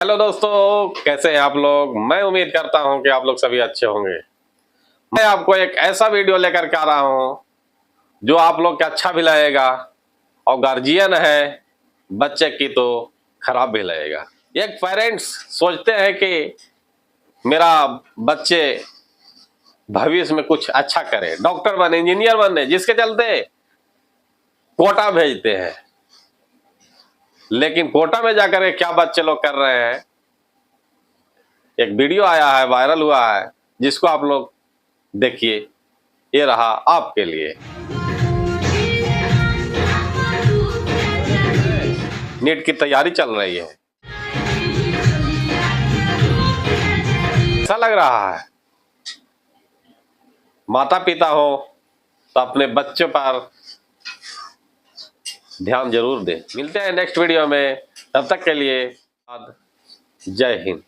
Hello दोस्तों, कैसे हैं आप लोग। मैं उम्मीद करता हूं कि आप लोग सभी अच्छे होंगे। मैं आपको एक ऐसा वीडियो लेकर के आ रहा हूं जो आप लोग को अच्छा भी लगेगा और गार्जियन है बच्चे की तो खराब भी लगेगा। एक पेरेंट्स सोचते हैं कि मेरा बच्चे भविष्य में कुछ अच्छा करे, डॉक्टर बने, इंजीनियर बने, जिसके चलते कोटा भेजते हैं। लेकिन कोटा में जाकर के क्या बच्चे लोग कर रहे हैं, एक वीडियो आया है, वायरल हुआ है, जिसको आप लोग देखिए। ये रहा आपके लिए। नीट की तैयारी चल रही है। ऐसा लग रहा है माता पिता हो तो अपने बच्चों पर ध्यान जरूर दें। मिलते हैं नेक्स्ट वीडियो में, तब तक के लिए जय हिंद।